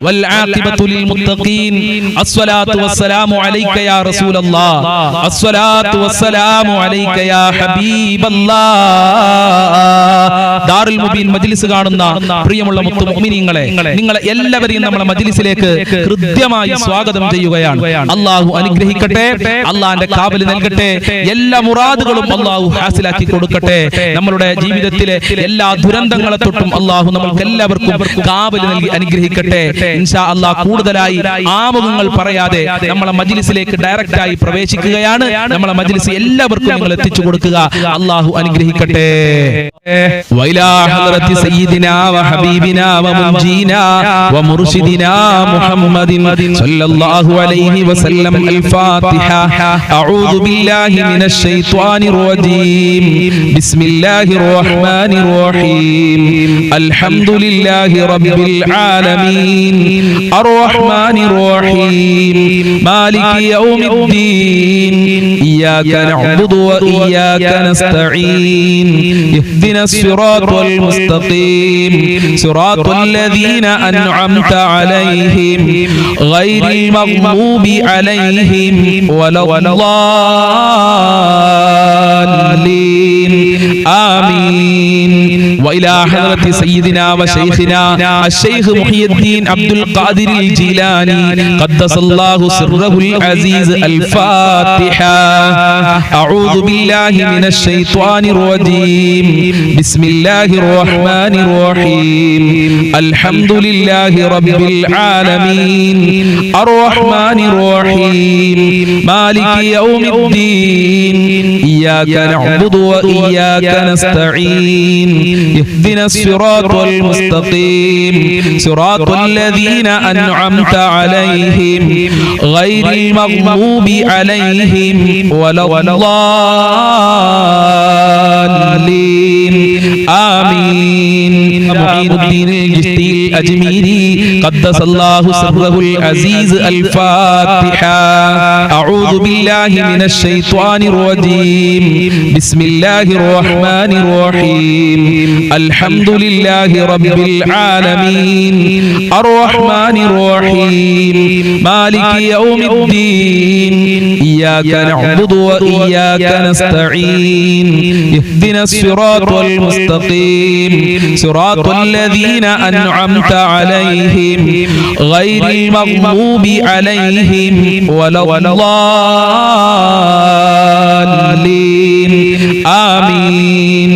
والعاقبة للمتقين الصلاة والسلام عليك يا رسول الله الصلاة والسلام عليك يا حبيب الله ദാറുൽ മുബീൻ മജ്ലിസ് കാണുന്ന പ്രിയമുള്ള മുത്തു മുഅ്മിനീങ്ങളെ, നിങ്ങളെ എല്ലാവരെയും നമ്മുടെ മജ്ലിസിലേക്ക് ഹൃദ്യമായി സ്വാഗതം ചെയ്യുകയാണ്. അല്ലാഹു അനുഗ്രഹിക്കട്ടെ, അല്ലാഹുവിന്റെ കാവൽ നൽകട്ടെ, എല്ലാ മുറാദുകളും അല്ലാഹു ഹാസിലാക്കി കൊടുക്കട്ടെ. നമ്മുടെ ജീവിതത്തിലെ എല്ലാ ദുരന്തങ്ങളെ തൊട്ടും അല്ലാഹു നമുക്ക് എല്ലാവർക്കും കാവൽ നൽകി അനുഗ്രഹിക്കട്ടെ. ഇൻഷാ അല്ലാഹ് കൂടുതലായി ആമുഖങ്ങൾ പറയാതെ നമ്മളെ മജ്ലിസിലേക്ക് ഡയറക്റ്റ് ആയി പ്രവേശിക്കുകയാണ്. നമ്മളെ മജ്ലിസ് എല്ലാവർക്കും നിങ്ങൾ എത്തിച്ചു കൊടുക്കുക. അല്ലാഹു അനുഗ്രഹിക്കട്ടെ. وإلى حضرة سيدنا وحبيبنا ومنجينا ومرشدنا محمد صلى الله عليه وسلم الفاتحة. أعوذ بالله من الشيطان الرجيم. بسم الله الرحمن الرحيم. الحمد لله رب العالمين الرحمن الرحيم مالك يوم الدين إياك نعبد وإياك نستعين اهدنا الصراط المستقيم صراط الذين أنعمت عليهم غير المغضوب عليهم ولا الضالين آمين. وإلى حضرة سيدنا وشيخنا الشيخ محي الدين عبد القادر الجيلاني قدس الله سره العزيز الفاتحة. أعوذ بالله من الشيطان الرجيم. بسم الله الرحمن الرحيم. الحمد لله رب العالمين الرحمن الرحيم مالك يوم الدين إياك نعبد وإياك نستعين اهدنا الصراط المستقيم صراط الذين أنعمت عليهم غير المغضوب عليهم ولا الضالين آمين. معين الدين الجشتي الأجميري قدس الله سره العزيز الفاتحة. أعوذ بالله من الشيطان الرجيم. بسم الله الرحمن الرحيم. الحمد لله رب العالمين الرحمن الرحيم مالك يوم الدين إياك نعبد وإياك نستعين اهدنا الصراط المستقيم صراط الذين أنعمت عليهم غير المغضوب عليهم ولا الضالين آمين.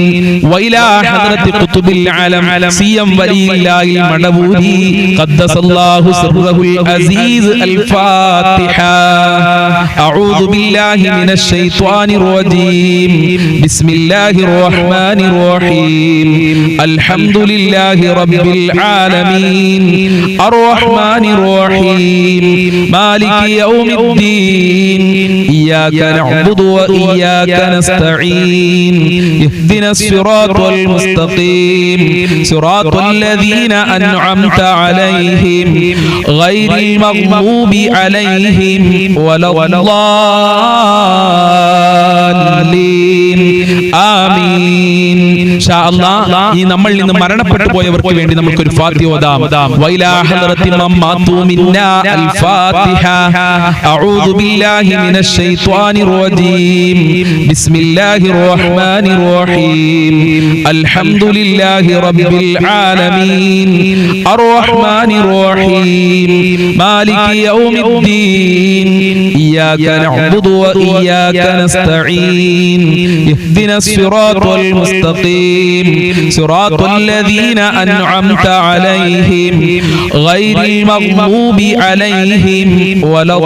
وإلى حضرة قطب العالم سيم ولي الله المدبوري قدس الله سره العزيز الفاتحة. أعوذ بالله من الشيطان الرجيم. بسم الله الرحمن الرحيم. الحمد لله رب العالمين الرحمن الرحيم مالك يوم الدين إياك نعبد وإياك نستعين اهدنا الصراط المستقيم صراط الذين أنعمت عليهم غير المغضوب عليهم ولا الضالين آمين. إن شاء الله ഈ നമ്മളിൽ നിന്ന് മരണപ്പെട്ടു പോയവർക്ക് വേണ്ടി നമുക്ക് ഒരു ഫാത്തിഹ ഓതാം. വൈലാ ഹദ്റത്തി മമ്മാതു മിന്നാ അൽ ഫാത്തിഹ. അഊദു ബില്ലാഹി മിനശ് ശൈത്വാനിർ റജീം. ബിസ്മില്ലാഹിർ റഹ്മാനിർ റഹീം. അൽഹംദുലില്ലാഹി റബ്ബിൽ ആലമീൻ അർറഹ്മാനിർ റഹീം മാലികി യൗമിദ്ദീൻ ഇയ്യാക നഅ്ബുദു വ ഇയ്യാക നസ്തഈൻ ഇഹ്ദിനസ് സിറാത്തൽ മുസ്തഖീം صراط الذين أنعمت عليهم غير المغضوب عليهم ولا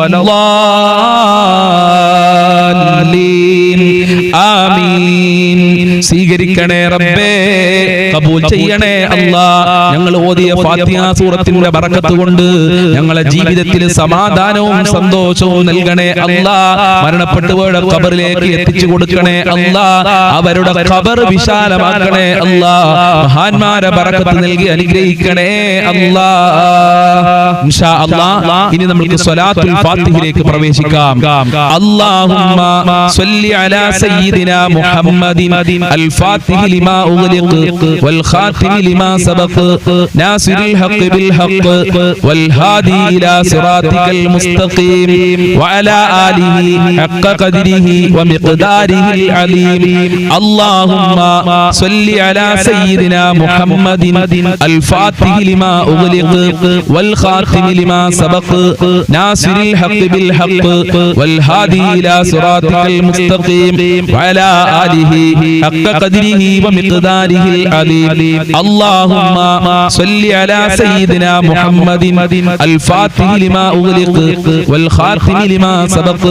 الضالين آمين. സ്വീകരിക്കണേ റബ്ബേ, കബൂൽ ചെയ്യണേ അല്ലാഹ്. ഞങ്ങൾ ഓതിയ ഫാത്തിഹ സൂറത്തിന്റെ ബറക്കത്ത് കൊണ്ട് ഞങ്ങളെ ജീവിതത്തിൽ സമാധാനവും സന്തോഷവും നൽകണേ അല്ലാഹ്. മരണപ്പെട്ടവരുടെ ഖബറിലേക്ക് എത്തിച്ചു കൊടുക്കണേ അല്ലാഹ്. അവരുടെ ഖബർ വിശാലമാക്കണേ അല്ലാഹ്. മഹാന്മാരെ ബറക്കത്ത് നൽകി അനുഗ്രഹിക്കണേ അല്ലാഹ്. ഇൻഷാ അല്ലാഹ് ഇനി നമുക്ക് സ്വലാത്തുൽ ഫാത്തിഹയിലേക്ക് പ്രവേശിക്കാം. അല്ലാഹുമ്മ സ്വല്ലി അലാ സയ്യിദിനാ മുഹമ്മദിൻ അൽ ഫാത്തിഹി ലിമാ ഉഗ്ലിഖ് വൽ ഖാതിമി ലിമാ സബഖ നാസിറിൽ ഹഖ് ബിൽ ഹഖ് വൽ ഹാദി ഇലാ സിറാതികൽ മുസ്തഖീം വഅലാ ആലിഹി ഹഖ്ക ഖദ്രിഹി വമിഖ്ദാരിഹിൽ അലീം. അല്ലാഹുമ്മ സ്വല്ലി അലാ സയ്യിദിനാ മുഹമ്മദിൻ അൽ ഫാത്തിഹി ലിമാ ഉഗ്ലിഖ് വൽ ഖാതിമി ലിമാ സബഖ നാസിറിൽ ഹഖ് ബിൽ ഹഖ് വൽ ഹാദി ഇലാ സിറാതികൽ മുസ്തഖീം വഅലാ ആലിഹി ഹഖ്ക ഖദ്രിഹി വമിഖ്ദാരിഹിൽ അലീം. അല്ലാഹുമ്മ സ്വല്ലി അലാ സയ്യിദിനാ മുഹമ്മദിൻ അൽ ഫാത്തിഹി ലിമാ ഉഗ്ലിഖ് വൽ ഖാതിമി ലിമാ സബഖ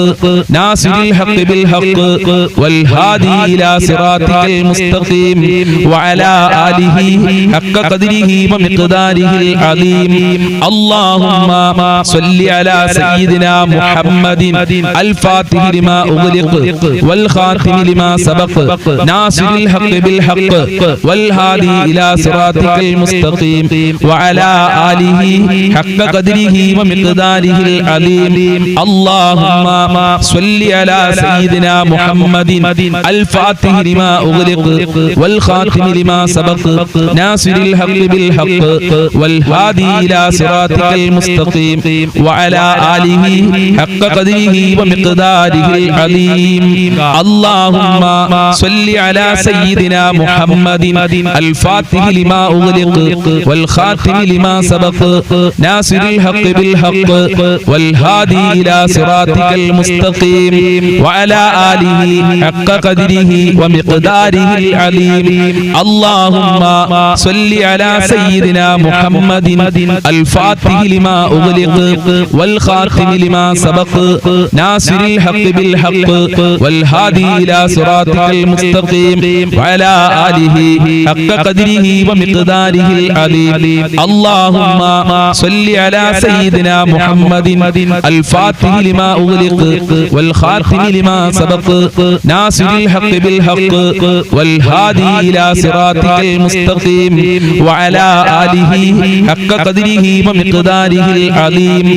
നാസിറിൽ ഹഖ് ബിൽ ഹഖ് വൽ ഹാദി ഇലാ സിറാതികൽ മുസ്തഖീം വഅലാ ആലിഹി ഹഖ്ക ഖദ്രിഹി വമിഖ്ദാരിഹിൽ അലീം. اللهم صل على سيدنا محمد الفاتح لما أغلق والخاتم لما سبق ناصر الحق بالحق والهادي إلى صراطك المستقيم وعلى آله حق قدره ومقداره العظيم. اللهم صل على سيدنا محمد الفاتح لما أغلق والخاتم لما سبق ناصر الحق بالحق والهادي إلى صراطك المستقيم وعلى آله حق قدره ومقداره العظيم. اللهم صل على سيدنا محمد الفاتح لما أغلق والخاتم لما سبق ناصر الحق بالحق والهادي إلى صراطك المستقيم وعلى آله حق قدره ومقداره العظيم. اللهم صل على سيدنا محمد الفاتح لما أغلق والخاتم لما سبق ناصر الحق بالحق والهادي إلى صراطك المستقيم وعلى آله حق قدره ومقداره العظيم. اللهم صل على سيدنا محمد الفاتح لما أغلق والخاتم لما سبق ناصر الحق بالحق والهادي إلى صراطك المستقيم وعلى آله حق قدره ومقداره العظيم.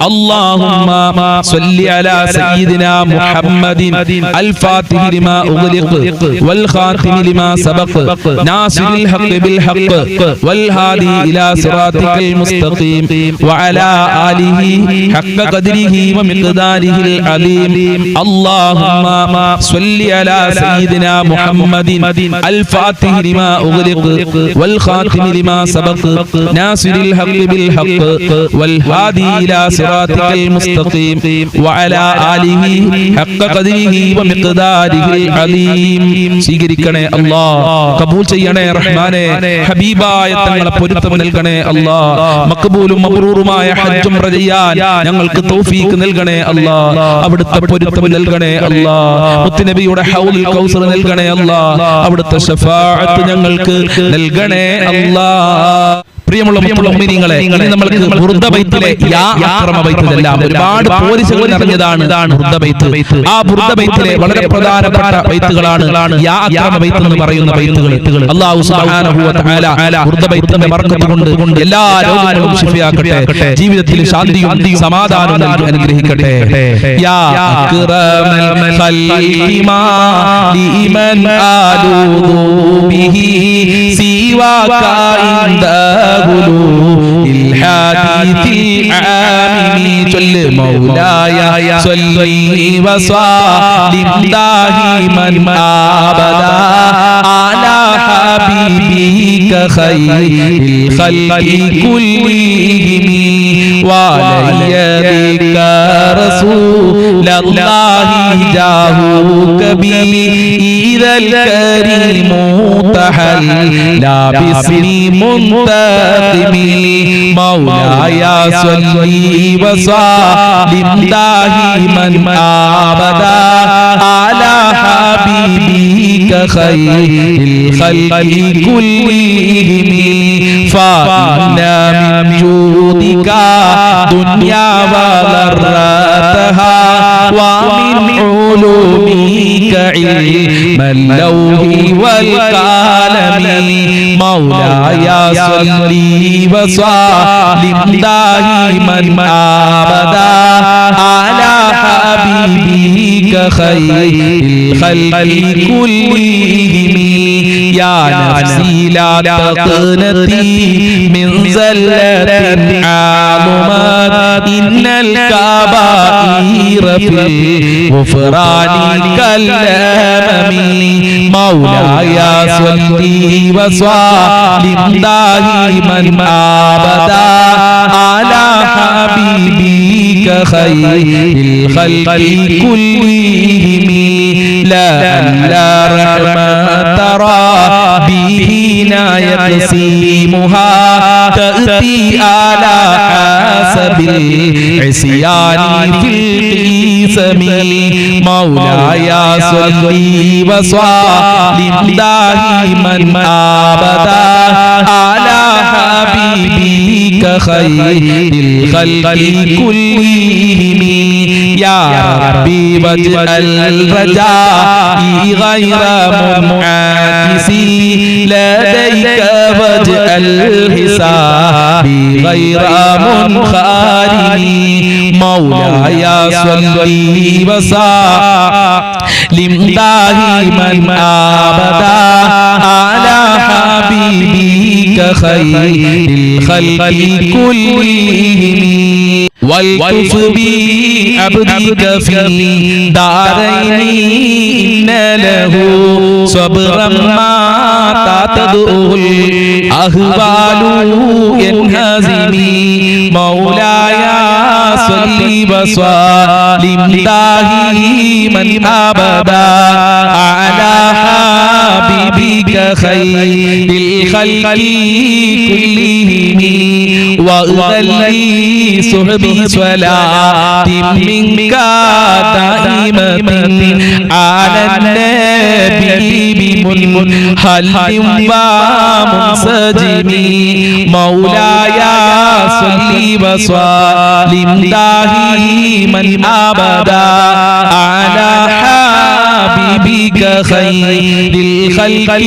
اللهم صل على سيدنا محمد الفاتح لما أغلق والخاتم لما سبق ناصر الحق بالحق والهادي إلى صراطك المستقيم وعلى آله حق قدره ومقداره العظيم. اللهم صل على سيدنا محمد الفاتح لما أغلق والخاتم لما سبق ناصر الحق بالحق والهادي إلى صراطك المستقيم وعلى آله حق قدره ومقداره العظيم. സ്വീകരിക്കണേ അല്ലാഹ്, കബൂൽ ചെയ്യണേ റഹ്മാനേ, ഹബീബായ തങ്ങളെ പൊരുത്തം നൽകണേ അല്ലാഹ്. മഖ്ബൂലും മബ്റൂറുമായ ഹജ്ജും ഉംറ ചെയ്യാൻ ഞങ്ങൾക്ക് തൗഫീഖ് നൽകണേ അല്ലാഹ്. അവിടുത്തെ പൊരുത്തം നൽകണേ അല്ലാഹ്. മുത്തുനബിയുടെ ഹൗലുൽ കൗസർ നൽകണേ അല്ലാഹ്. അവിടുത്തെ ശഫാഅത്ത് ഞങ്ങൾക്ക് നൽകണേ അല്ലാഹ്. പ്രിയമുള്ള മുഅ്മിനീങ്ങളെ, ഇനി നമ്മൾക്ക് ബുർദ ബൈത്തിലെ യാ അക്രമ ബൈത്തിലെല്ലാം ഒരുപാട് പോരിശകൾ നിറഞ്ഞതാണ് ബുർദ ബൈത്ത്. ആ ബുർദ ബൈത്തിലെ വളരെ പ്രധാനപ്പെട്ട ബൈത്തുകളാണ് യാ അക്രമ ബൈത്ത് എന്ന് പറയുന്ന ബൈത്തുകൾ. അല്ലാഹു സുബ്ഹാനഹു വ തആല ബുർദ ബൈത്തിന്റെ ബർക്കത്ത് കൊണ്ട് എല്ലാ രോഗങ്ങളും ശിഫയാക്കട്ടെ, ജീവിതത്തിൽ ശാന്തിയും സമാധാനവും നൽകി അനുഗ്രഹിക്കട്ടെ. യാ അക്രമൽ ഖൽഖി മാ ലിമൻ ആലൂദു ബിഹി സിവാക ഇൻദ الحديث العامي صل مولاي صل وسلم دائما ابدا على حبيبك خير الخلق كلهم وليدك رسول الله جاهك به إذا الكريم تحلى باسم منتقم مولاي صل وسلم دائما ابدا على حبيبك خير الخلق كلهم فإن من جودك دنيا وضرتها ومن علومك علم اللوح والقلم مولاي صل وسلم دائما أبدا على حبيبك خير الخلق كلهم يا نفسي لا تقنطي من زلة عظمت إن الكبائر في الغفران كالأمم مولاي صل وسلم دائما أبدا على حبيبك خير الخلق كلهم لا رحمة ترى بهنا يقسمها تأتي على حسب العصيان في القسم مولاي صل وسلم دائما أبدا على حبيبك خير الخلق كلهم يا ربي واجعل رجائي غير منعكس لديك واجعل حسابي غير منخرم مولاي صل وسلم دائما أبدا على حبيبك خير الخلق كلهم والطف بعبدك في دارين إن له صبرا ما تدعو الأهوال ينهزم مولاي صل وسلم دائما أبدا على حبيبك خير الخلق كلهم وأغلي صحبي صلاة منك دائمة على النبي بمنهل ومنسجم مولاي صل وسلم دائما أبدا على حبيبك خير الخلق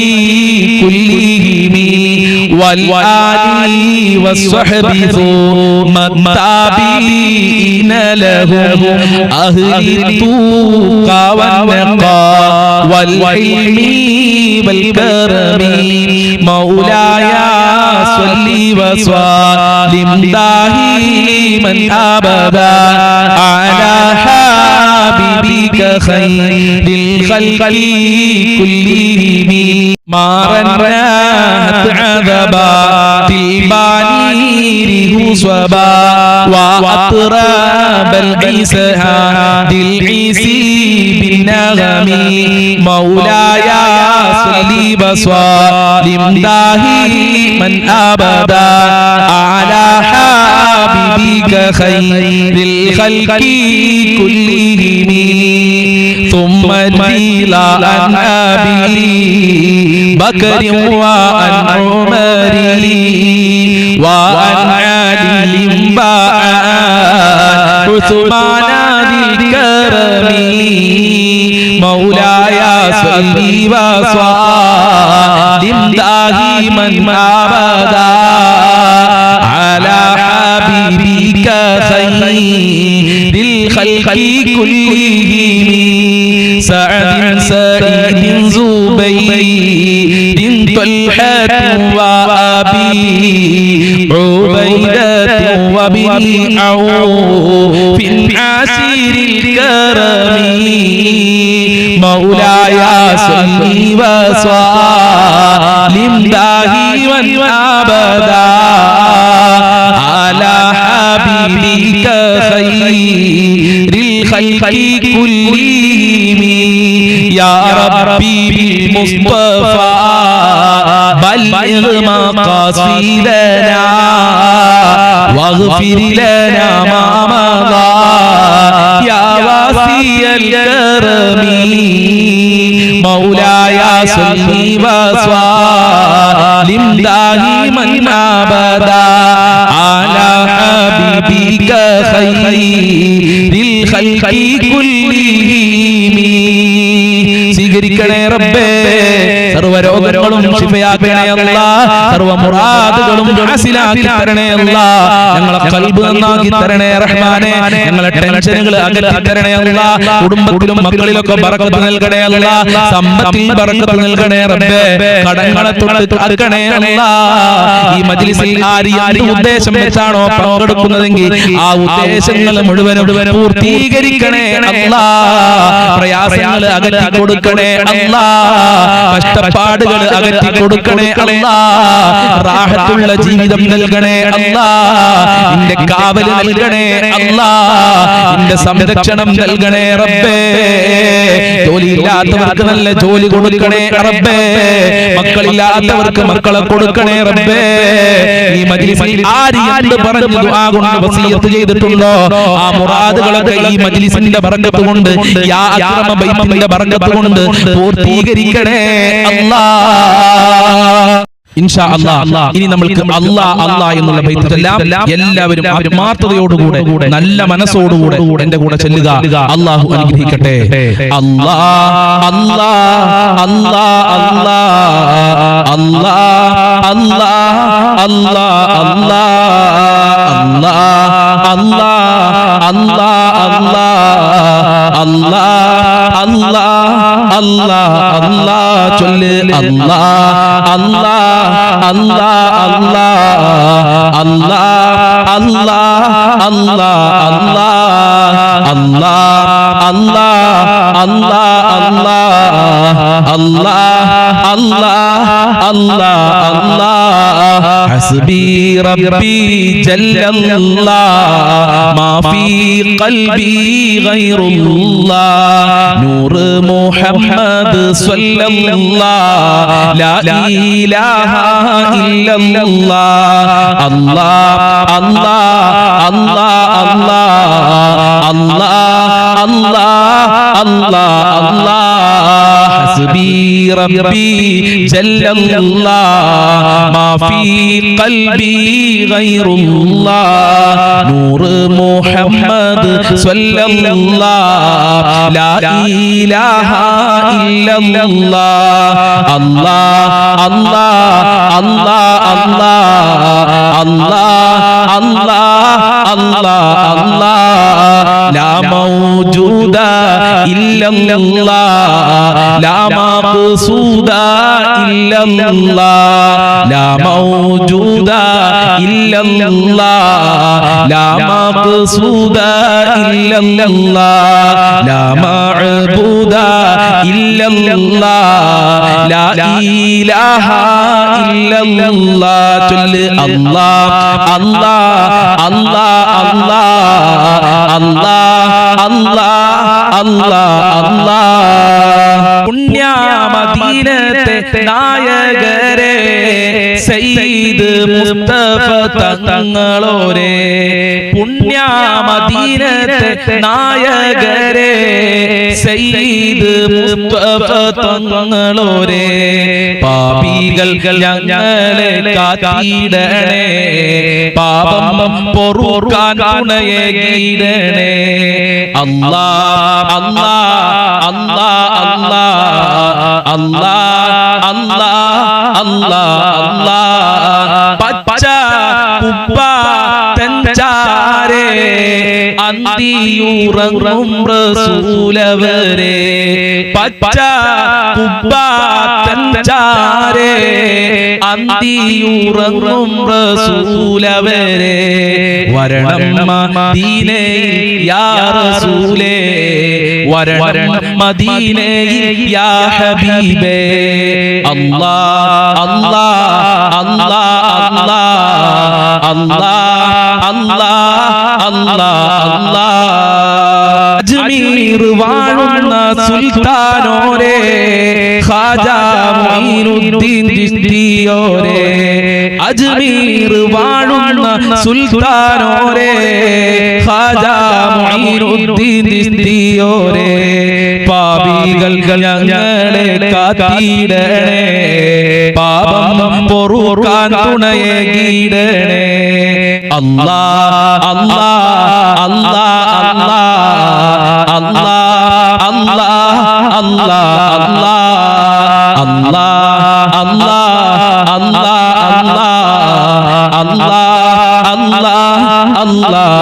كلهم والآل والصحب ثم التابعين لهم أهل التقى والنقى والعلم والكرم مولاي صل وسلم دائما أبدا على حبيبك خير الخلق كلهم ما رنات عذبات البعير هصبا وأطراب العيسى العيسي بالنغم مولاي صل وسلم دائما أبدا على حبيبك خير الخلق كلهم ثم الجيل عن أبي بكر وعن عمر وعن علي وعن عثمان ذي الكرم مولاي صل وسلم دائما أبدا على حبيبك خير الخلق كلهم سعد سعيد زبيد طلحة وأبي عبيدة وابن عوف عسير الكرم مولاي صل وسلم دائما أبدا على حبيبك خير الخلق كلهم يا ربي بالمصطفى بلغ مقاصدنا واغفر لنا ما مضى يا واسع الكرم مولاي صل وسلم دائما أبدا على حبيبك خير ഖൽഖി കുല്ലിഹിം സ്വീകരിക്കണേ റബ്ബേ സർവ്വ രോഗങ്ങളും ശിഫയാക്കണേ അല്ലാഹ് സർവ്വ മുറാദുകളും ഹാസിലാക്കി തരണേ അല്ലാഹ് ഞങ്ങളെ ഖൽബ് നന്നാക്കി തരണേ റഹ്മാനേ ഞങ്ങളെ ടെൻഷനുകൾ അകറ്റി തരണേ അല്ലാഹ് കുടുംബത്തിലും മക്കളിലൊക്കെ ബറക്കത്ത് നൽകണേ അല്ലാഹ് സമ്പത്തിൽ ബറക്കത്ത് നൽകണേ റബ്ബേ കടങ്ങളെ തൊട്ട് കാക്കണേ അല്ലാഹ് ഈ മജ്ലിസിൽ ആര് ഉദ്ദേശം വെച്ചാണോ പങ്കെടുക്കുന്നതെങ്കിൽ ആ ഉദ്ദേശങ്ങൾ മുഴുവനും പൂർത്തീകരിക്കണേ അല്ലാഹ് പ്രയാസങ്ങൾ അകറ്റി കൊടുക്കണേ അല്ലാഹ് കഷ്ടപ്പാടുകൾ അകറ്റി കൊടുക്കണേ അല്ലാഹ് റാഹത്തുള്ള ജീവിതം നൽകണേ അല്ലാഹ് നിന്റെ കാവൽ നൽകണേ അല്ലാഹ് നിന്റെ സംരക്ഷണം നൽകണേ റബ്ബേ ജോലിയില്ലാത്തവർക്ക് നല്ല ജോലി കൊടുക്കണേ റബ്ബേ മക്കളില്ലാത്തവർക്ക് മക്കളെ കൊടുക്കണേ റബ്ബേ ഈ മജ്ലിസിൽ ആര് എന്ത് പറഞ്ഞു ദുആ കൊണ്ട് വസിയത്ത് ചെയ്തിട്ടുണ്ടോ ആ മുറാദുകളൊക്കെ ഈ മജ്ലിസിന്റെ ബറക്കത്ത് കൊണ്ട് യാ അക്രമ ബൈത്തിന്റെ ബറക്കത്ത് കൊണ്ട് പൂർത്തീകരിക്കണേ അല്ലാഹ് ഇൻഷാ അല്ലാഹ് ഇനി നമുക്ക് അല്ലാഹ് എന്നുള്ള ബൈത്ത് ചൊല്ലാം എല്ലാവരും ആത്മാർത്ഥതയോടുകൂടെ നല്ല മനസ്സോടുകൂടെ എന്റെ കൂടെ ചൊല്ലുക അല്ലാഹു അനുഗ്രഹിക്കട്ടെ അല്ലാഹ് അല്ലാഹ് അല്ലാഹ് അല്ലാഹ് അല്ലാഹ് അല്ലാഹ് അല്ലാഹ് അല്ലാഹ് അല്ലാഹ് അല്ലാഹ് അല്ലാഹ് അല്ലാഹ് അല്ലാഹ് ചൊല്ല് അല്ലാഹ് അല്ലാഹ് Allah Allah Allah Allah Allah Allah Allah Allah Allah Allah Allah Allah Allah hasbi rabbi jallallah ma fi qalbi ghayrullah nur muhammad sallallah la ilaha illallah Allah Allah Allah Allah Allah Allah Allah Allah hasbi rabbi jallallah ma fi qalbi ghayrullah nur muhammad sallallah la ilaha illallah Allah Allah Allah Allah Allah Allah Allah Allah la mawjuda illallah la maqsuda illallah la mawjuda illallah la maqsuda illallah la ma'buda illallah la ilaha illallah ചൊല്ല് അല്ലാഹ് അല്ലാഹ് അല്ലാഹ് അല്ലാഹ് അല്ലാഹ് അല്ലാഹ് അല്ലാഹ് പുണ്യ മദീനത്തെ നായകരെ സയ്യിദ് മുസ്തഫ തങ്ങളോരെ പുണ്യ മദീനത്തെ നായകരെ സയ്യിദ് മുസ്തഫ തങ്ങളോരെ പാപികൾ ഞങ്ങളെ കാത്തിടണേ പാപം പൊറുക്കാൻ തുണയേകിടണേ അല്ലാഹ് അല്ലാഹ് അല്ലാഹ് അല്ലാഹ് അല്ലാഹ് അല്ലാഹ് അല്ലാഹ് പച്ച കുപ്പ തഞ്ചാരേ അന്തിയുറങ്ങും റസൂലവരെ പച്ച കുപ്പ തഞ്ചാരേ അന്തിയുറങ്ങും റസൂലവരെ വരണം മദീനയിൽ യാ റസൂലേ വരണം മദീനയിൽ യാ ഹബീബേ അല്ലാഹ് അല്ലാഹ് അല്ലാഹ് അല്ലാഹ് അല്ലാഹ് അല്ലാഹ് അല്ലാഹ് അജ്മീർ വാഴുന്ന സുൽത്താനോരേ ഖാജാ മൊയ്നുദ്ദീൻ ചിശ്തിയോരേ അജ്മീർ വാഴുന്ന സുൽത്താനോരേ ഖാജാ മൊയ്നുദ്ദീൻ ചിശ്തിയോരേ പാപികൾ ഞങ്ങളെ കാത്തിടണേ പാപം പൊറുക്കാൻ തുണയേകിടണേ അല്ലാഹ് അല്ലാഹ് അല്ലാഹ്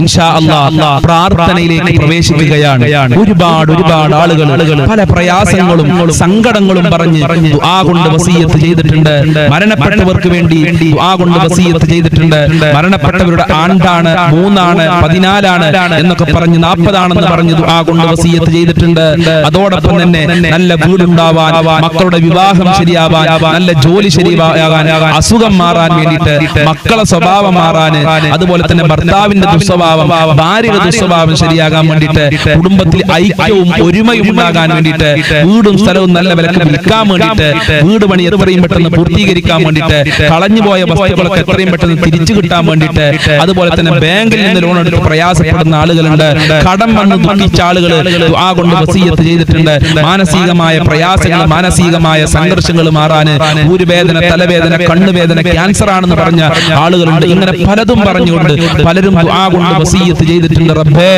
ഇൻഷാ അല്ലാഹ് പ്രാർത്ഥനയിലേക്ക് പ്രവേശിക്കുകയാണ്. ഒരുപാട് ആളുകൾ പല പ്രയാസങ്ങളും സങ്കടങ്ങളും പറഞ്ഞ് ദുആ കൊണ്ട് വസിയത്ത് ചെയ്തിട്ടുണ്ട്. മരണപ്പെട്ടവർക്ക് വേണ്ടി ദുആ കൊണ്ട് വസിയത്ത് ചെയ്തിട്ടുണ്ട്. മരണപ്പെട്ടവരുടെ ആണ്ടാണ്, 3 14 എന്നൊക്കെ പറഞ്ഞ് 40 ആണെന്ന് പറഞ്ഞ് ദുആ കൊണ്ട് വസിയത്ത് ചെയ്തിട്ടുണ്ട്. അതോടൊപ്പം തന്നെ നല്ല വീടുണ്ടാവാൻ, മക്കളുടെ വിവാഹം ശരിയാവാൻ, നല്ല ജോലി ശരിയാകാൻ, അസുഖം മാറാൻ വേണ്ടിയിട്ട്, മക്കളെ സ്വഭാവം മാറാൻ, അതുപോലെ തന്നെ ഭർത്താവിന്റെ ദുസ്വഭാവം, ഭാര്യയുടെ ദുസ്വഭാവം ശരിയാകാൻ വേണ്ടിയിട്ട്, കുടുംബത്തിൽ ഐക്യവും ഒരുമയും ഉണ്ടാകാൻ വേണ്ടിയിട്ട്, വീടും സ്ഥലവും നല്ല വിലക്ക് വിൽക്കാൻ വേണ്ടിയിട്ട്, വീട് പണി എത്രയും പെട്ടെന്ന് പൂർത്തീകരിക്കാൻ വേണ്ടിയിട്ട്, കളഞ്ഞുപോയ വസ്തുക്കളൊക്കെ എത്രയും പെട്ടെന്ന് തിരിച്ചു കിട്ടാൻ വേണ്ടിയിട്ട്, അതുപോലെ തന്നെ ബാങ്കിൽ നിന്ന് ലോൺ എടുത്ത് പ്രയാസപ്പെടുന്ന ആളുകളുണ്ട്, കടം വന്ന് ദുഃഖിച്ച ആളുകൾ ദുആ കൊണ്ട് വസിയത്ത് ചെയ്തിട്ടുണ്ട്. മാനസികമായ പ്രയാസങ്ങൾ, മാനസികമായ സംഘർഷങ്ങൾ മാറാൻ, ഊരുവേദന, തലവേദന, കണ്ണുവേദന, ക്യാൻസർ ആണെന്ന് പറഞ്ഞ ആളുകളുണ്ട്. ഇങ്ങനെ പലതും പറഞ്ഞുകൊണ്ട് പലരും ദുആ കൊണ്ട് വസിയത്ത് ചെയ്തിട്ടുണ്ട്. റബ്ബേ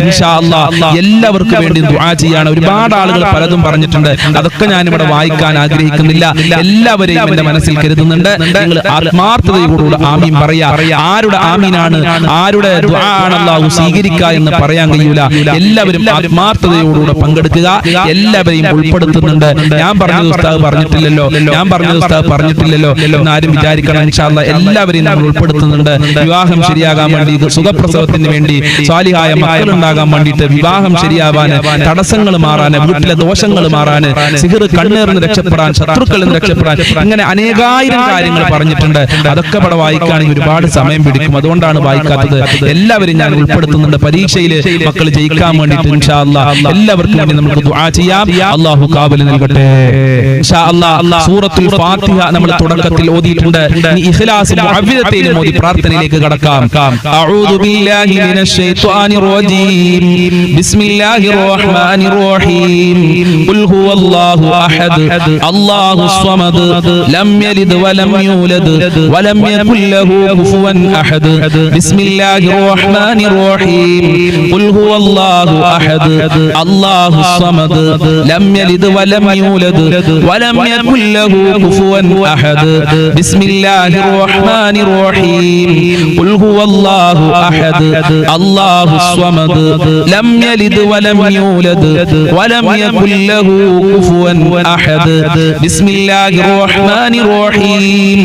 ഇൻഷാ അല്ലാഹ് എല്ലാവർക്കും വേണ്ടി ദുആ ചെയ്യാണ്. ഒരുപാട് ആളുകൾ പലതും പറഞ്ഞിട്ടുണ്ട്. അതൊക്കെ ഞാൻ ഇവിടെ വായിക്കാൻ ആഗ്രഹിക്കുന്നില്ല. എല്ലാവരെയും എന്റെ മനസ്സിൽ കരുതുന്നുണ്ട്. നിങ്ങൾ ആത്മാർത്ഥതയോടുകൂടി ആമീൻ പറയാ. ആരുടെ ആമീനാണ്, ആരുടെ ദുആ ആണ് അല്ലാഹു സ്വീകരിക്കുക എന്ന് പറയാൻ കഴിയൂല. എല്ലാവരും ആത്മാർത്ഥതയോടുകൂടി പങ്കെടുക്കുക. എല്ലാവരെയും ഉൾപ്പെടുത്തുന്നുണ്ട്. ഞാൻ പറഞ്ഞത് ഉസ്താദ് പറഞ്ഞിട്ടില്ലല്ലോ എന്നാരും വിചാരിക്കണം. ഇൻഷാ അല്ലാഹ് എല്ലാവരെയും നമ്മൾ ഉൾപ്പെടുത്തുന്നുണ്ട്. വിവാഹം ശരിയാകാൻ വേണ്ടി, സുഖപ്രസവത്തിന് വേണ്ടി, സ്വാലിഹായ മക്കൾ ഉണ്ടാകാൻ വേണ്ടിയിട്ട്, വിവാഹം ശരിയാവാൻ, തടസ്സങ്ങൾ മാറാൻ, വീട്ടിലെ ദോഷങ്ങൾ മാറാൻ, സിഹർ കണ്ണേറിന് രക്ഷപ്പെടാൻ, ശത്രുക്കളിൽ നിന്ന് രക്ഷപ്പെടാൻ, ഇങ്ങനെ അനേകായിരം കാര്യങ്ങൾ പറഞ്ഞിട്ടുണ്ട്. അതൊക്കെ ഇവിടെ വായിക്കുകയാണെങ്കിൽ ഒരുപാട് സമയം പിടിക്കും. അതുകൊണ്ടാണ് വായിക്കാത്തത്. എല്ലാവരും ഞാൻ ഉൾപ്പെടുത്തുന്നുണ്ട്. പരീക്ഷയിൽ മക്കൾ ജയിക്കാൻ വേണ്ടിയിട്ട് ഇൻഷാ അല്ലാഹ് എല്ലാവർക്കും വേണ്ടി നമുക്ക് ദുആ ചെയ്യാം. അല്ലാഹു കാബിൽ നൽകട്ടെ ഇൻഷാ അല്ലാഹ്. സൂറത്തുൽ ഫാത്തിഹ നമ്മൾ തുടക്കത്തിൽ ഓതിയിട്ടുണ്ട്. ഇനി ഇഖ്ലാസ് മുഅവ്വിദതയിലും ഓതി പ്രാർത്ഥനയിലേക്ക് കടക്കാം. അഊദു ബില്ലാഹി മിനശ് ശൈത്വാനിർ റജീം. ബിസ്മില്ലാഹിർ റഹ്മാനിർ റഹീം. ഖുൽ ഹുവല്ലാഹു അഹദ് അല്ലാഹുസ് സ്വമദ് ലം യലിദ് വലം യൂലദ് വലം യകുൽ ലഹു കുഫുവൻ അഹദ്. ബിസ്മില്ലാഹിർ റഹ്മാനിർ റഹീം. ഖുൽ ഹുവല്ലാഹു അഹദ് അല്ലാഹുസ് സ്വമദ് ലം യലിദ് വലം യൂലദ് വലം യകുൽ ലഹു കുഫുവൻ അഹദ്. ബിസ്മില്ലാഹിർ റഹ്മാനിർ റഹീം. ഖുൽ ഹുവല്ലാഹു അഹദ് അല്ലാഹുസ് സ്വമദ് ലം യലിദ് വലം യൂലദ് വലം യകുൽ ലഹു കുഫുവൻ അഹദ്. ബിസ്മില്ലാഹിർ റഹ്മാനിർ റഹീം.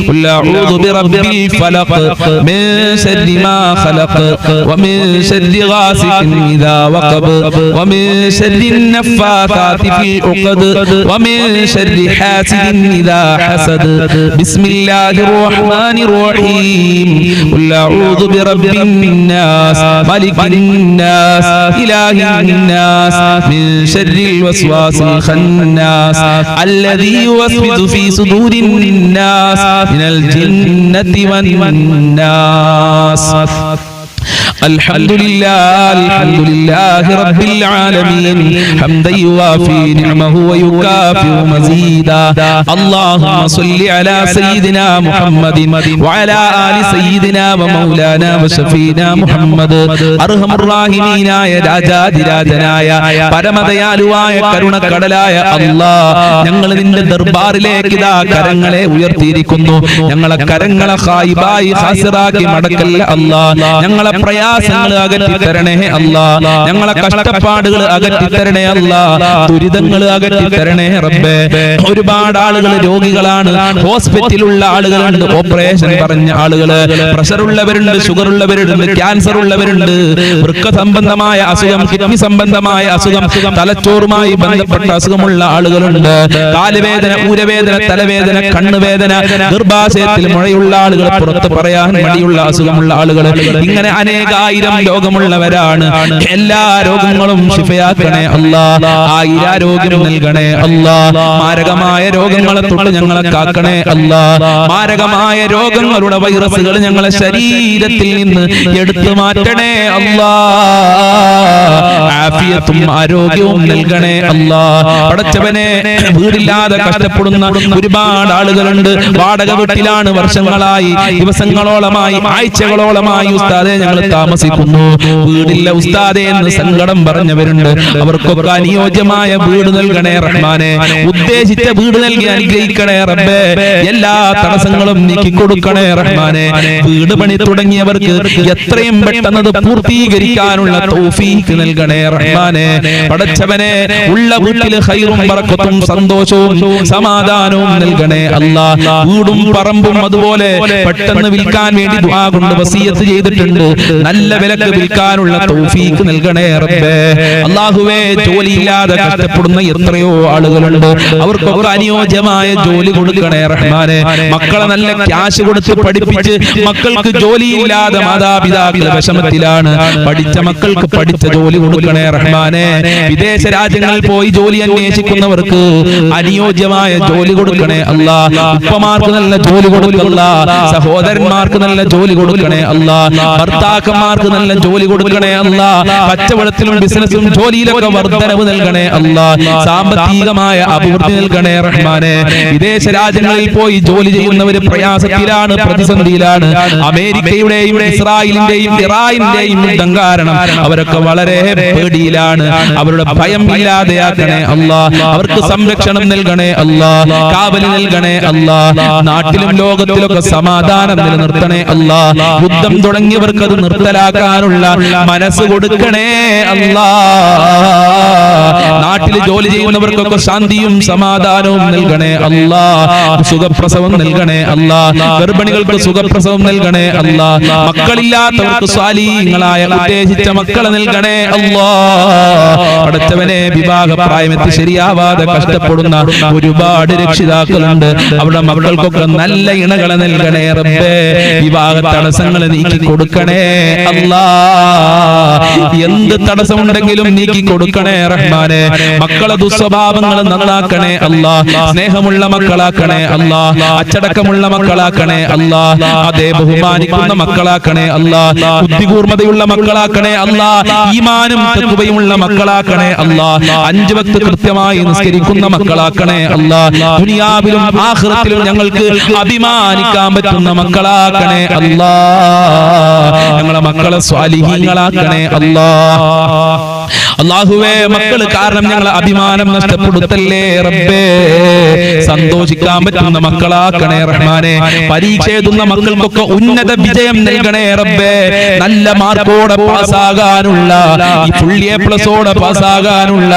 ഖുൽ അഊദു ബിറബ്ബിൽ ഫലഖ് മിൻ ശർരി മാ ഖലഖ് വമിൻ ശർരി ഗാസിഖിൻ ഇദാ വഖബ് വമിൻ ശർരി النفاثات في العقد ومن شر حاسد إذا حسد. بسم الله الرحمن الرحيم. قل أعوذ برب الناس ملك الناس إله الناس من شر الوسواس الخناس الذي يوسوس في صدور الناس من الجنة والناس. الحمد لله رب العالمين حمدا يوافي نعمه ويكافئ مزيدا. اللهم صل على سيدنا محمد وعلى آل سيدنا ومولانا وشفينا محمد. أرحم الراحمين ആയ രാജാധിരാജനായ പരമദയാലുവായ കരുണക്കടലായ അല്ലാഹ്, ഞങ്ങൾ നിന്റെ ദർബാറിലേക്ക് ഇതാ കരങ്ങളെ ഉയർത്തിയിരിക്കുന്നു. ഞങ്ങളെ കരങ്ങളെ ഖായിബായി ഖാസിറാക്കി മടക്കല്ല അല്ലാഹ്. ഞങ്ങളെ പ്രയാസങ്ങൾ അകറ്റി തരണേ അല്ലാഹ്. ഞങ്ങളെ കഷ്ടപ്പാടുകൾ അകറ്റി തരണേ അല്ലാഹ്. ദുരിതങ്ങൾ അകറ്റി തരണേ റബ്ബേ. ഒരുപാട് ആളുകൾ രോഗികളാണ്. ഹോസ്പിറ്റലിലുള്ള ആളുകളുണ്ട്, ഓപ്പറേഷൻ പറഞ്ഞ ആളുകള്, പ്രഷർ ഉള്ളവരുണ്ട്, ഷുഗർ ഉള്ളവരുണ്ട്, ക്യാൻസർ ഉള്ളവരുണ്ട്, വൃക്ക സംബന്ധമായ അസുഖം, കിഡ്നി സംബന്ധമായ അസുഖം, തലച്ചോറുമായി ബന്ധപ്പെട്ട അസുഖമുള്ള ആളുകളുണ്ട്. കാലുവേദന, ഊരവേദന, തലവേദന, കണ്ണുവേദന, ഗർഭാശയത്തിൽ മുഴയുള്ള ആളുകൾ, പുറത്ത് പറയാൻ മടിയുള്ള അസുഖമുള്ള ആളുകൾ, ഇങ്ങനെ അനേകായിരം രോഗമുള്ളവരാണ്. എല്ലാ രോഗങ്ങളും ശിഫയാക്കണേ അല്ലാഹ്. ആയിരാരോഗ്യം നൽകണേ അല്ലാഹ്. മാരകമായ രോഗങ്ങളെ തൊട്ട് ഞങ്ങളെ കാക്കണേ അല്ലാഹ്. മാരകമായ രോഗങ്ങളുടെ വൈറസുകൾ ഞങ്ങളെ ശരീരത്തിൽ നിന്ന് എടുത്തു മാറ്റണേ അല്ലാഹ്. ആഫിയത്തും ആരോഗ്യവും നൽകണേ അല്ലാഹ്. പടച്ചവനെ, വീടില്ലാതെ കഷ്ടപ്പെടുന്ന ഒരുപാട് ആളുകളുണ്ട്. വാടക വീട്ടിലാണ് വർഷങ്ങളായി, ദിവസങ്ങളോളമായി, ആഴ്ചകളോളമായി ഉസ്താദേ ഞങ്ങൾ താമസിക്കുന്നു. വീടില്ല ഉസ്താദേ എന്ന് സങ്കടം പറഞ്ഞവരുണ്ട്. അവർക്കൊക്കെ അനുയോജ്യമായ വീട് നൽകണേ റഹ്മാനെ. ഉദ്ദേശിച്ച വീട് നൽകി അനുഗ്രഹിക്കണേ റബ്ബേ. എല്ലാ തടസ്സങ്ങളും നീക്കിക്കൊടുക്കണേ റഹ്മാനെ. വീട് പണി തുടങ്ങിയവർക്ക് എത്രയും പെട്ടെന്ന് പൂർത്തീകരിക്കാനുള്ള തൗഫീഖ് നൽകണേ റഹ്മാനെ. പടച്ചവനെ, ഉള്ള വീട്ടിൽ ഖൈറും ബറക്കത്തും സന്തോഷവും സമാധാനവും നൽകണേ അല്ലാഹ്. വീടും പറമ്പും അതുപോലെ പെട്ടെന്ന് വിൽക്കാൻ വേണ്ടി ദുആ കൊണ്ട് വസിയത്ത് ചെയ്തിട്ടുണ്ട്. നല്ല വിലക്ക് വിൽക്കാനുള്ള തൗഫീഖ് നൽകണേ റബ്ബേ. അല്ലാഹുവേ, ജോലിയില്ലാതെ കഷ്ടപ്പെടുന്ന എത്രയോ ആളുകളുണ്ട്. അവർക്കൊക്കെ അനുയോജ്യമായ ജോലി കൊടുക്കണേ റഹ്മാനെ. മക്കളെ നല്ല ക്യാഷ് കൊടുത്ത് പഠിപ്പിച്ച് മക്കൾക്ക് ജോലിയില്ലാതെ മാതാപിതാക്കൾ വിഷമത്തിലാണ്. പഠിച്ച മക്കൾക്ക് പഠിച്ച ജോലി കൊടുക്കണേ റഹ്മാനെ. വിദേശ രാജ്യങ്ങളിൽ പോയി ജോലി അന്വേഷിക്കുന്നവർക്ക് അനുയോജ്യമായ ജോലി കൊടുക്കണേ അല്ലാഹ്. ഉപ്പമാർക്ക് നല്ല ജോലി കൊടുക്കല്ല, സഹോദരന്മാർക്ക് നല്ല ജോലി കൊടുക്കണേ അല്ലാഹ്. ഭർത്താക്കന്മാർക്ക് നല്ല ജോലി കൊടുക്കണേ അല്ലാഹ്. കച്ചവടത്തിലും ബിസിനസ്സിലും ജോലിയിലൊക്കെ വർധനവ് നൽകണേ അല്ലാഹ്. സാമ്പത്തികമായ അഭിവൃദ്ധി നൽകണേ റഹ്മാനെ. വിദേശ രാജ്യങ്ങളിൽ പോയി ജോലി ചെയ്യുന്നവര് പ്രയാസത്തിലാണ്, പ്രതിസന്ധിയിലാണ്. അമേരിക്കയുടെയും ഇസ്രായേലിന്റെയും ഇറാനിന്റെയും യുദ്ധം കാരണം അവരൊക്കെ വളരെ പേടിയിലാണ്. അവരുടെ ഭയം ഇല്ലാതെയാക്കണേ അല്ലാഹ്. അവർക്ക് സംരക്ഷണം നൽകണേ അല്ലാഹ്. കാവൽ നൽകണേ അല്ലാഹ്. നാട്ടിലും ലോകത്തിലൊക്കെ സമാധാനം നിലനിർത്തണേ അല്ലാഹ്. യുദ്ധം തുടങ്ങിയവർക്ക് അത് നിർത്തലാക്കാനുള്ള മനസ്സ് കൊടുക്കണേ അല്ലാഹ്. നാട്ടിൽ ജോലി ചെയ്യുന്നവർക്കൊക്കെ ശാന്തിയും സമാധാനവും നൽകണേ അല്ലാഹ്. സുഖപ്രസവം നൽകണേ അല്ലാഹ്. ഗർഭിണികൾക്ക് സുഖപ്രസവം നൽകണേ അല്ലാഹ്. മക്കളില്ലാത്തവർക്ക് സ്വാലിഹീങ്ങളായ ഉദ്ദേശിച്ച മക്കളെ നൽകണേ അല്ലാഹ്. അടുത്തവനെ, വിവാഹപ്രായമെത്തി ശരിയാവാതെ കഷ്ടപ്പെടുന്ന ഒരുപാട് രക്ഷിതാക്കളുണ്ട്. അവരുടെ മക്കൾക്കൊക്കെ നല്ല ഇണകളെ നൽകണേ റബ്ബേ. വിവാഹ തടസ്സങ്ങൾ നീക്കി കൊടുക്കണേ അല്ലാഹ്. എന്ത് തടസ്സമുണ്ടെങ്കിലും നീക്കി കൊടുക്കണേ റഹ്മാനെ. മക്കളെ ദുസ്വഭാവങ്ങൾ നന്നാക്കണേ അല്ലാഹ്. സ്നേഹമുള്ള മക്കളാക്കണേ അല്ലാഹ്. അച്ചടക്കമുള്ള മക്കളാക്കണേ അല്ലാഹ്. അതേ ബഹുമാനിക്കുന്ന മക്കളാക്കണേ അല്ലാഹ്. ബുദ്ധികൂർമ്മതയുള്ള മക്കളാക്കണേ അല്ലാഹ്. ഈമാനും തഖ്വയുമുള്ള മക്കളാക്കണേ അല്ലാഹ്. 5 വക്ത് കൃത്യമായി നിസ്കരിക്കുന്ന മക്കളാക്കണേ അല്ലാഹ്. ദുനിയാവിലും ആഖിറത്തിലും ഞങ്ങൾക്ക് അഭിമാനിക്കാൻ പറ്റുന്ന മക്കളാക്കണേ അല്ലാഹ്. ഞങ്ങളെ മക്കളെ സ്വാലിഹീങ്ങളാക്കണേ അല്ലാഹ്. അല്ലാഹുവേ, മക്കൾ കാരണം ഞങ്ങളെ അഭിമാനം നഷ്ടപ്പെടുത്തല്ലേ റബ്ബേ. സന്തോഷിക്കാൻ പറ്റുന്ന മക്കളാക്കണേ റഹ്മാനെ. പരീക്ഷ എഴുതുന്ന മക്കൾക്കൊക്കെ ഉന്നത വിജയം നൽകണേ റബ്ബേ. നല്ല മാർക്കോടെ പാസ്സാകാനുള്ള, ഈ ഫുൾ എ പ്ലസോടെ പാസ്സാകാനുള്ള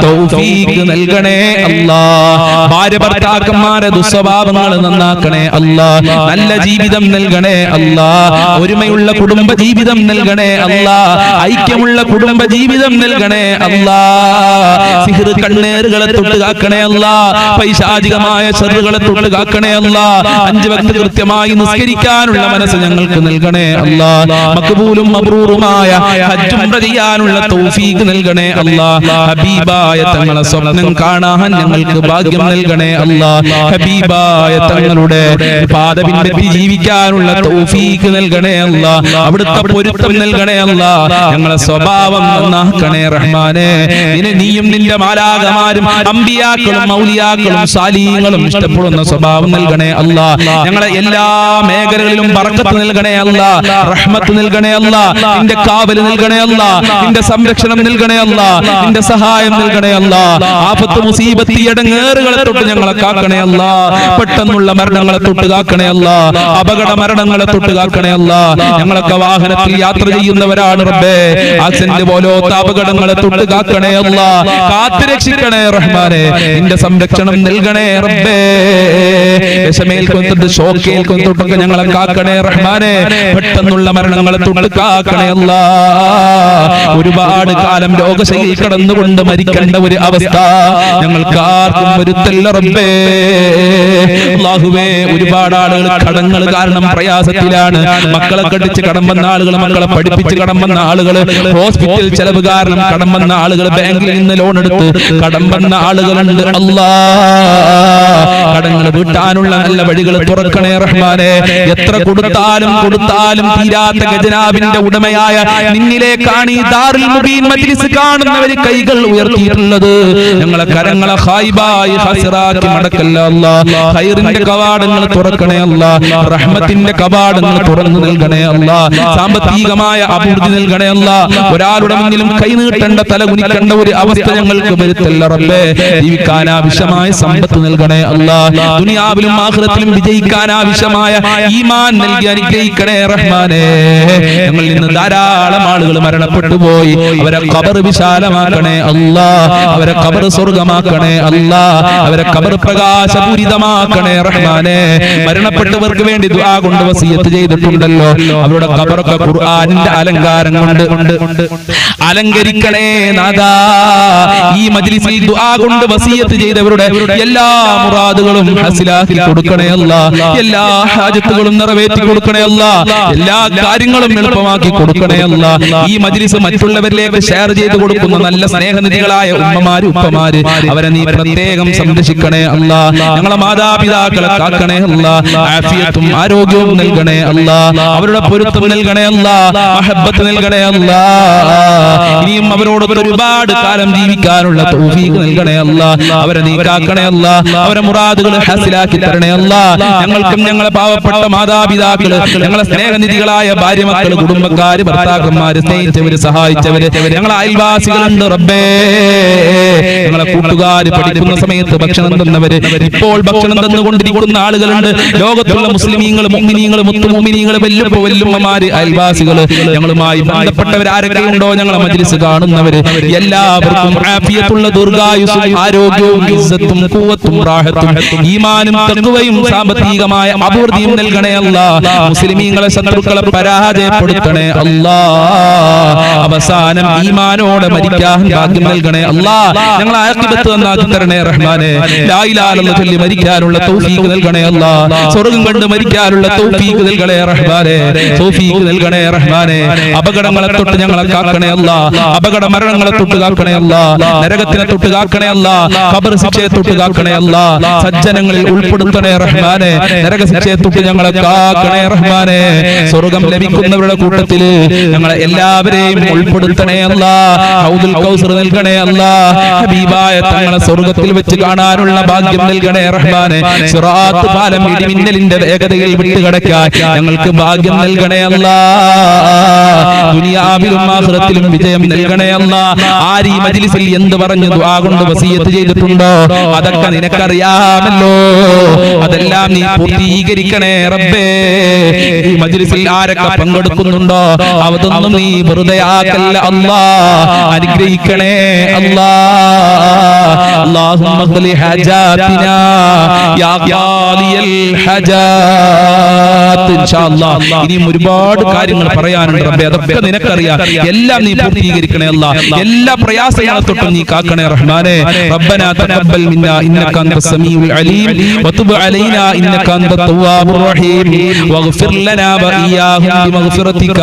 തൗഫീഖ് നൽകണേ അല്ലാഹ്. ഭാര്യ ഭർത്താക്കന്മാരെ ദുസ്വഭാവങ്ങൾ നന്നാക്കണേ അല്ലാഹ്. നല്ല ജീവിതം നൽകണേ അല്ലാഹ്. ഒരുമയുള്ള കുടുംബ ജീവിതം നൽകണേ അല്ലാഹ്. ഐക്യമുള്ള കുടുംബ ജീവിതം നൽകണേ അല്ലാഹ്. സിഹ്ർ കണ്ണേറുകളെ തൊട്ട് കാക്കണേ അല്ലാഹ്. പൈശാചികമായ ശർറുകളെ തൊട്ട് കാക്കണേ അല്ലാഹ്. 5 വക്ത് കൃത്യമായി നിസ്കരിക്കാനുള്ള മനസ്സ് ഞങ്ങൾക്ക് നൽകണേ അല്ലാഹ്. മഖ്ബൂലും മബ്റൂറുമായ ഹജ്ജ് ഉംറ ചെയ്യാനുള്ള തൗഫീഖ് നൽകണേ അല്ലാഹ്. ഹബീബായ തങ്ങളെ സ്വപ്നം കാണാൻ ഞങ്ങൾക്ക് ഭാഗ്യം നൽകണേ അല്ലാഹ്. ഹബീബായ തങ്ങളുടെ പാത പിൻപറ്റി ജീവിക്കാനുള്ള തൗഫീഖ് നൽകണേ അല്ലാഹ്. അവിടുത്തെ പൊരുത്തം നൽകണേ അല്ലാഹ്. ഞങ്ങളെ സ്വഭാവം നന്നാക്കണേ റഹ്മാനെ. നീയും നിന്റെ മാലാഖമാരും അമ്പിയാക്കളും മൗലിയാക്കളും സാലിഹീങ്ങളും ഇഷ്ടപ്പെടുന്ന സ്വഭാവം നൽകണേ അല്ലാഹ്. ഞങ്ങളെ എല്ലാ മേഖലകളിലും ബർക്കത്ത് നൽകണേ അല്ലാഹ്. റഹ്മത്ത് നൽകണേ അല്ലാഹ്. നിന്റെ കാവൽ നൽകണേ അല്ലാഹ്. നിന്റെ സംരക്ഷണം നൽകണേ അല്ലാഹ്. നിന്റെ സഹായം നൽകണേ അല്ലാഹ്. ആപത്ത് മുസീബത്ത് ഇടങ്ങേറുകളെ തൊട്ട് ഞങ്ങളെ കാക്കണേ അല്ലാഹ്. പെട്ടെന്നുള്ള മരണങ്ങളെ തൊട്ട് കാക്കണേ അല്ലാഹ്. അപകട മരണങ്ങളെ തൊട്ട് കാക്കണേ അല്ലാഹ്. ഞങ്ങളൊക്കെ വാഹനത്തിൽ യാത്ര ചെയ്യുന്നവരാണ് റബ്ബേ. ആക്സിഡന്റ് പോലത്തെ അപകടങ്ങളെ തൊട്ട് കാക്കണേ അല്ലാഹ്. കാത്തു രക്ഷിക്കണേ റഹ്മാനെ. നിന്റെ സംരക്ഷണം നൽകണേ റബ്ബേ. വിഷമേൽക്കൊണ്ടിട്ട് ഷോക്കേൽക്കൊണ്ടിട്ടൊക്കെ ഞങ്ങളെ കാക്കണേ റഹ്മാനെ. പെട്ടെന്നുള്ള മരണങ്ങളെ തൊട്ട് കാക്കണേ അല്ലാഹ്. ഒരുപാട് കാലം രോഗശൈലിയിൽ കടന്നുകൊണ്ട് മരിക്കേണ്ട ഒരു അവസ്ഥ ഞങ്ങൾക്ക് ആർക്കും വരുത്തല്ല റബ്ബേ. അല്ലാഹുവേ, ഒരുപാട് ആളുകൾ കടങ്ങൾ കാരണം പ്രയാസത്തിലാണ്. മക്കളെ കടിച്ച് കടം വന്ന ആളുകൾ, മക്കളെ പഠിപ്പിച്ച് കടം വന്ന ആളുകൾ, ഹോസ്പിറ്റൽ ചെലവ് കാരണം കടം വന്ന ആളുകൾ, ബാങ്കിൽ നിന്ന് ലോൺ എടുത്ത് കടം വന്ന ആളുകളുണ്ട് അല്ലാഹ്. കടങ്ങൾ വീട്ടാനുള്ള നല്ല വഴികൾ തുറക്കണേ റഹ്മാനെ. എത്ര കൊടുത്താലും തീരാത്ത ഖജനാവിന്റെ ഉടമയായ നിന്നിലേക്കാണ് ഈ ദാറുൽ മുബീൻ മജ്ലിസ് കാണുന്നവര് കൈകൾ ഉയർത്തിയിട്ടുള്ളത്. ഞങ്ങളെ കരങ്ങളെ ഖായിബായി ഹസിറാക്കി മടക്കല്ല അല്ലാഹ്. ഖൈറിന്റെ കവാടങ്ങൾ തുറക്കണേ അല്ലാഹ്. റഹ്മത്തിന്റെ കവാടങ്ങൾ തുറന്നു നൽകണേ അല്ലാഹ്. സാമ്പത്തികമായ അഭിവൃദ്ധി നൽകണേ അല്ലാഹ്. ഒരാളുടെ മുന്നിലും കൈ നീട്ടേണ്ട തല കുനിക്കേണ്ട ഒരു അവസ്ഥ ഞങ്ങൾക്ക് വരുത്തല്ല റബ്ബേ. ജീവിക്കാൻ ആവശ്യമായ സമ്പത്ത് നൽകണേ അല്ലാഹ്. ദുനിയാവിലും ആഖിറത്തിലും വിജയിക്കാൻ ആവശ്യമായ ഈമാൻ നൽകി അനുഗ്രഹിക്കണേ റഹ്മാനേ. ഞങ്ങളിൽ നിന്ന് ധാരാളം ആളുകൾ മരണപ്പെട്ടു പോയി. അവരെ ഖബർ വിശാലമാക്കണേ അല്ലാഹ്. അവരെ ഖബർ സ്വർഗ്ഗമാക്കണേ അല്ലാഹ്. അവരെ ഖബർ പ്രകാശപൂരിതമാക്കണേ റഹ്മാനേ. മരണപ്പെട്ടവർക്ക് വേണ്ടി ദുആ കൊണ്ട് വസിയത്ത് ചെയ്തിട്ടുണ്ടല്ലോ, അവരുടെ ഖബറൊക്കെ ഖുർആനിന്റെ അലങ്കാരം കൊണ്ട് അലങ്കരിക്കണേ നാദാ. ഈ മജ്ലിസിൽ ദുആ കൊണ്ട് വസിയത്ത് ചെയ്തവരുടെ എല്ലാ മുറാദുകളും ഹസിലാക്കി കൊടുക്കണേ അല്ലാഹ്. എല്ലാ ഹാജത്തുകളും നിറവേറ്റി കൊടുക്കണേ അല്ലാഹ്. എല്ലാ കാര്യങ്ങളും എളുപ്പമാക്കി കൊടുക്കണേ അല്ലാഹ്. ഈ മജ്ലിസ് മറ്റുള്ളവരിലേക്ക് ഷെയർ ചെയ്ത് കൊടുക്കുന്ന നല്ല സ്നേഹനിധികളായ ഉമ്മമാര് ഉപ്പമാര് അവരെ നീ പ്രത്യേകം സംരക്ഷിക്കണേ അല്ലാഹ്. ഞങ്ങളെ മാതാപിതാക്കളെ കാക്കണേ അല്ലാഹ്. ആഫിയത്തും ആരോഗ്യവും നൽകണേ അല്ലാഹ്. അവരുടെ പൊരുത്തം നൽകണേ അല്ലാഹ്. മഹബ്ബത്ത് നൽകണേ അല്ലാഹ്. ഇനിയും അവരോട് ഒരുപാട് കാലം ജീവിക്കാനുള്ള തൗഫീഖ് നൽകണേ അല്ലാഹ്. അവരെ നീ കാക്കണേ അല്ലാഹ്. അവരെ മുറാദുകൾ ഹാസിലാക്കി തരണേ അല്ലാഹ്. ഞങ്ങൾക്കും ഞങ്ങളെ പാവപ്പെട്ട മാതാപിതാക്കള്, ഞങ്ങളെ സ്നേഹനിധികളായ ഭാര്യ മക്കള്, കുടുംബക്കാര്, ഭർത്താക്കന്മാര്, സ്നേഹിച്ചവര്, സഹായിച്ചവര്, ഞങ്ങളെ അയൽവാസികളുണ്ട് റബ്ബേ. ഞങ്ങളെ കൂട്ടുകാര്, പഠിക്കുന്ന സമയത്ത് ഭക്ഷണം തന്നവര്, ഇപ്പോൾ ഭക്ഷണം തന്നുകൊണ്ടിരിക്കുന്ന ആളുകളുണ്ട്. ലോകത്തുള്ള മുസ്ലിമീങ്ങൾ, മുഅ്മിനീങ്ങൾ, മുത്തുമുഅ്മിനീങ്ങൾ, വല്ലുമ്മമാര്, അയൽവാസികള്, ഞങ്ങളുമായി ബന്ധപ്പെട്ടവർ ആരൊക്കെ ഉണ്ടോ ഞങ്ങളെ മജ്ലിസ് കാണുന്നവര് എല്ലാവർക്കും ആഫിയത്തുള്ള ദീർഘായുസ്സും ആരോഗ്യവും ഇസ്സത്തും ഖുവത്തും റാഹത്തും ഈമാനും തഖ്വയും സാമ്പത്തികമായ അഭിവൃദ്ധിയും നൽകണേ അല്ലാഹ്. മുസ്ലിമീങ്ങളെ ശത്രുക്കളെ പരാജയപ്പെടുത്തണേ അല്ലാഹ്. അവസാനം ഈമാനോടെ മരിക്കാൻ ഭാഗ്യം നൽകണേ അല്ലാഹ്. ഞങ്ങളെ ആഖിബത്ത് നന്നാക്കി തരണേ റഹ്മാനേ. ലാ ഇലാഹ ഇല്ലല്ലാഹ് ചൊല്ലി മരിക്കാനുള്ള തൗഫീഖ് നൽകണേ അല്ലാഹ്. സ്വർഗ്ഗം കണ്ട് മരിക്കാനുള്ള തൗഫീഖ് നൽകണേ റഹ്മാനേ. തൗഫീഖ് നൽകണേ റഹ്മാനേ. അപകടങ്ങളെ തൊട്ട് ഞങ്ങളെ കാക്കണേ അല്ലാഹ്. അപകട മരണങ്ങളെ തൊട്ട് കാക്കണേ അല്ലാഹ്. നരകത്തിനെ തൊട്ട് കാക്കണേ അല്ലാഹ്. ഖബർ ശിക്ഷയെ തൊട്ട് കാക്കണേ അല്ലാഹ്. സജ്ജനങ്ങളിൽ ഉൾപ്പെടുത്തണേ റഹ്മാനേ. നരക ശിക്ഷയെ തൊട്ട് ഞങ്ങളെ കാക്കണേ റഹ്മാനേ. സ്വർഗ്ഗം ലഭിക്കുന്നവരുടെ കൂട്ടത്തിൽ ഞങ്ങളെ എല്ലാവരെയും ഉൾപ്പെടുത്തണേ അല്ലാഹ്. ഹൗദുൽ കൗസർ നൽകണേ അല്ലാഹ്. ഹബീബായ തങ്ങളെ സ്വർഗ്ഗത്തിൽ വെച്ച് കാണാനുള്ള ഭാഗ്യം നൽകണേ റഹ്മാനേ. സിറാത്ത് പാലം ഇടിമിന്നലിന്റെ വേഗതയിൽ വിട്ടുകടക്കാൻ ഞങ്ങൾക്ക് ഭാഗ്യം നൽകണേ അല്ലാഹ്. ദുനിയാവിലും ആഖിറത്തിലും വിജയം നൽകണേ അല്ലാഹ്. ആര് ഈ മജ്ലിസിൽ എന്ത് പറഞ്ഞു ദുആ കൊണ്ട് വസിയത്ത് ചെയ്തിട്ടുണ്ടോ അതൊക്കെ നിനക്കറിയാമല്ലോ. അതെല്ലാം നീ പൂർത്തീകരിക്കണേ റബ്ബേ. ഈ മജ്ലിസിൽ ആരൊക്കെ പങ്കെടുക്കുന്നുണ്ടോ അതൊന്നും നീ വെറുതെ ആക്കല്ല അല്ലാഹ്. അനുഗ്രഹിക്കണേ അല്ലാഹ്. അല്ലാഹുമ്മ ഖ്ലി ഹജാതിനാ യാ ഖാലിയൽ ഹജാത്ത്. ഇൻഷാ അല്ലാഹ് ഇനിയും ഒരുപാട് കാര്യങ്ങൾ പറയാനുണ്ട് റബ്ബേ. അതൊക്കെ നിനക്കറിയാം. എല്ലാം നീ പൂർത്തീകരിക്കണേ അല്ലാഹ്. എല്ലാ പ്രയാസങ്ങളെ തൊട്ടും നീ കാക്കണേ റഹ്മാനേ. റബ്ബനാ തഖബ്ബൽ മിന്നാ ഇന്നക അൻതസ് സമീഉൽ അലീം വതുബ് അലൈനാ ഇന്നക അൻതത് തവ്വാബുർ റഹീം വഗ്ഫിർ ലനാ വഇയ്യാഹും ബിമഗ്ഫിറതിക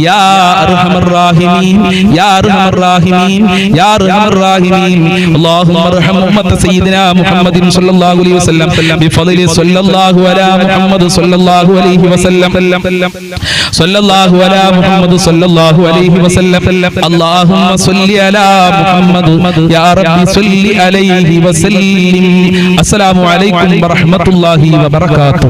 യാ അർഹമർ റഹീമീൻ യാ അർഹമർ റഹീമീൻ യാ അർഹമർ റഹീമീൻ. അല്ലാഹുമ്മ അർഹം ഉമ്മത സയ്യിദിനാ മുഹമ്മദിൻ സ്വല്ലല്ലാഹു അലൈഹി വസല്ലം ബിഫളലി സ്വല്ലല്ലാഹു അലാ മുഹമ്മദ് സ്വല്ലല്ലാഹു അലൈഹി വസല്ലം സ്വല്ലല്ലാഹു അലാ മുഹമ്മദ് സ്വല്ലല്ലാഹു അലൈഹി വസല്ലം. അല്ലാഹുമ്മ സ്വല്ലി അലാ മുഹമ്മദ് യാ റബ്ബി സ്വല്ലി അലൈഹി വസല്ലിം. അസ്സലാമു അലൈക്കും വറഹ്മത്തുള്ളാഹി വബറകാതുഹു.